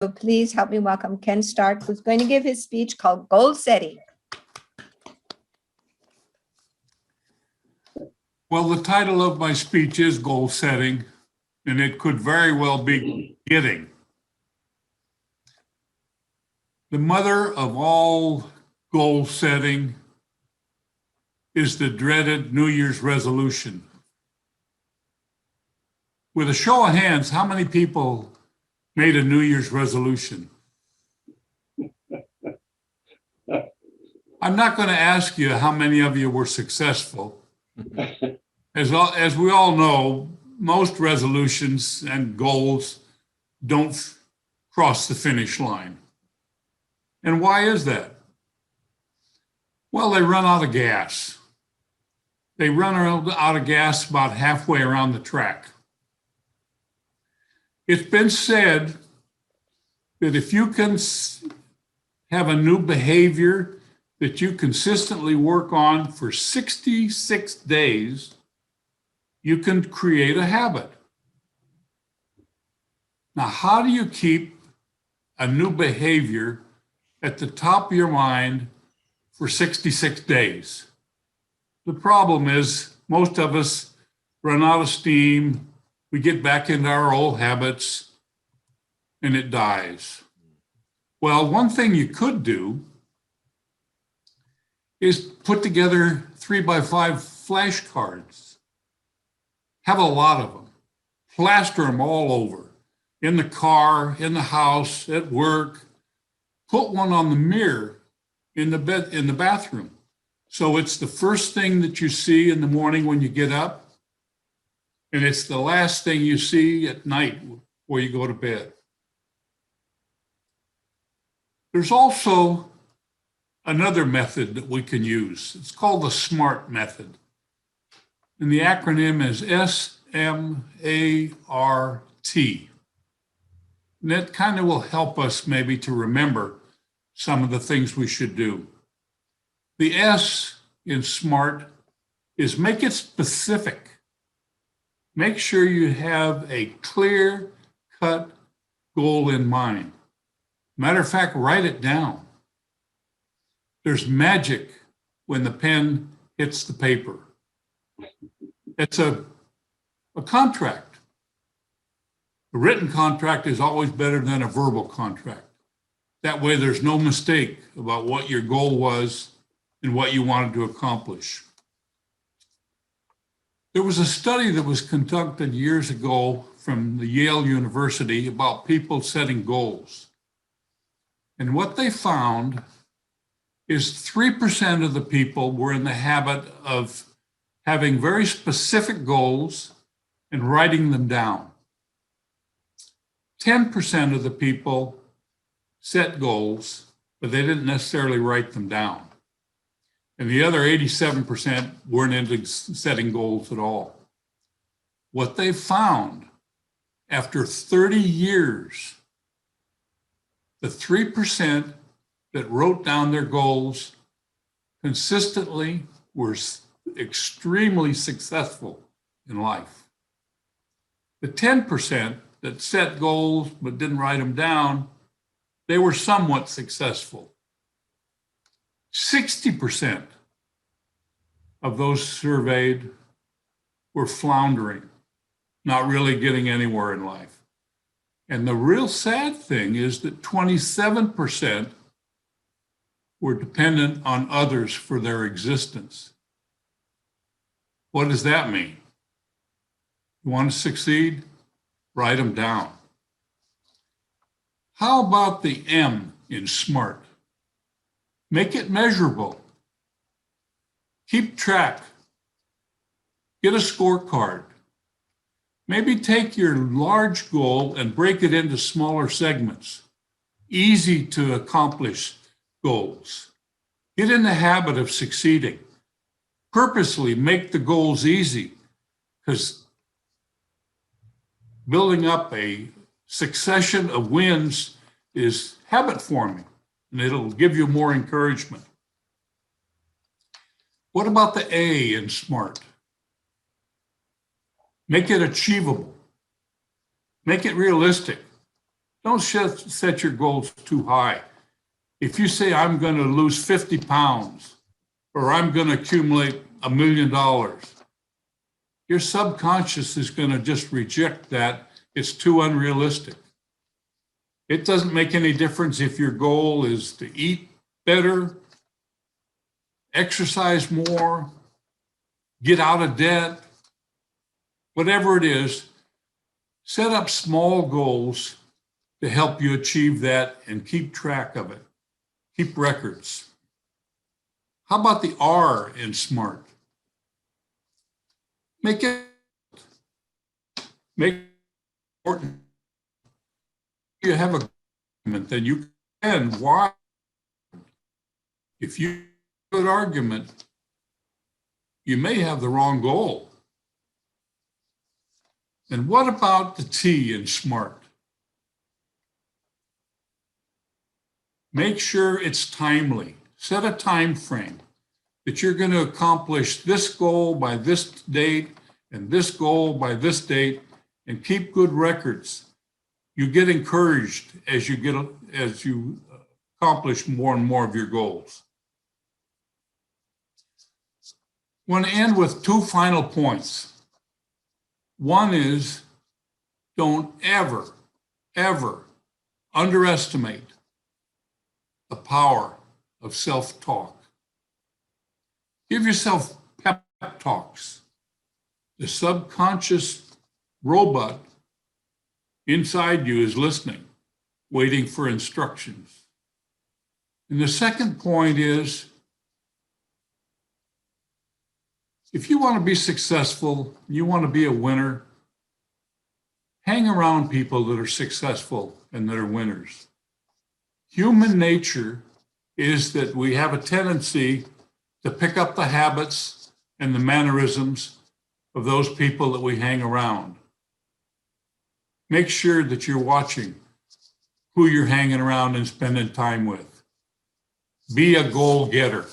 So please help me welcome Ken Stark, who's going to give his speech called Goal Setting. Well, the title of my speech is Goal Setting, and it could very well be getting. The mother of all goal setting is the dreaded New Year's resolution. With a show of hands, how many people made a New Year's resolution? I'm not going to ask you how many of you were successful. As we all know, most resolutions and goals don't cross the finish line. And why is that? Well, they run out of gas. They run out of gas about halfway around the track. It's been said that if you can have a new behavior that you consistently work on for 66 days, you can create a habit. Now, how do you keep a new behavior at the top of your mind for 66 days? The problem is most of us run out of steam, we get back into our old habits, and it dies. Well, one thing you could do is put together 3x5 flashcards. Have a lot of them. Plaster them all over. In the car, in the house, at work. Put one on the mirror in the bathroom. So it's the first thing that you see in the morning when you get up, and it's the last thing you see at night before you go to bed. There's also another method that we can use. It's called the SMART method. And the acronym is SMART. And that kind of will help us maybe to remember some of the things we should do. The S in SMART is make it specific. Make sure you have a clear-cut goal in mind. Matter of fact, write it down. There's magic when the pen hits the paper. It's a contract. A written contract is always better than a verbal contract. That way there's no mistake about what your goal was and what you wanted to accomplish. There was a study that was conducted years ago from the Yale University about people setting goals. And what they found is 3% of the people were in the habit of having very specific goals and writing them down. 10% of the people set goals, but they didn't necessarily write them down. And the other 87% weren't into setting goals at all. What they found after 30 years, the 3% that wrote down their goals consistently were extremely successful in life. The 10% that set goals but didn't write them down, they were somewhat successful. 60% of those surveyed were floundering, not really getting anywhere in life. And the real sad thing is that 27% were dependent on others for their existence. What does that mean? You want to succeed? Write them down. How about the M in SMART? Make it measurable. Keep track. Get a scorecard. Maybe take your large goal and break it into smaller segments. Easy to accomplish goals. Get in the habit of succeeding. Purposely make the goals easy, because building up a succession of wins is habit forming, and it'll give you more encouragement. What about the A in SMART? Make it achievable. Make it realistic. Don't set your goals too high. If you say, I'm going to lose 50 pounds, or I'm going to accumulate $1 million, your subconscious is going to just reject that. It's too unrealistic. It doesn't make any difference if your goal is to eat better, exercise more, get out of debt, whatever it is. Set up small goals to help you achieve that and keep track of it. Keep records. How about the R in SMART? Make it important. You have a argument, then you can. Why? If you have a good argument, you may have the wrong goal. And what about the T in SMART? Make sure it's timely. Set a time frame that you're going to accomplish this goal by this date and this goal by this date, and keep good records. You get encouraged as you accomplish more and more of your goals. I want to end with two final points. One is, don't ever, ever underestimate the power of self-talk. Give yourself pep talks. The subconscious robot inside you is listening, waiting for instructions. And the second point is, if you want to be successful, you want to be a winner, hang around people that are successful and that are winners. Human nature is that we have a tendency to pick up the habits and the mannerisms of those people that we hang around. Make sure that you're watching who you're hanging around and spending time with. Be a goal getter.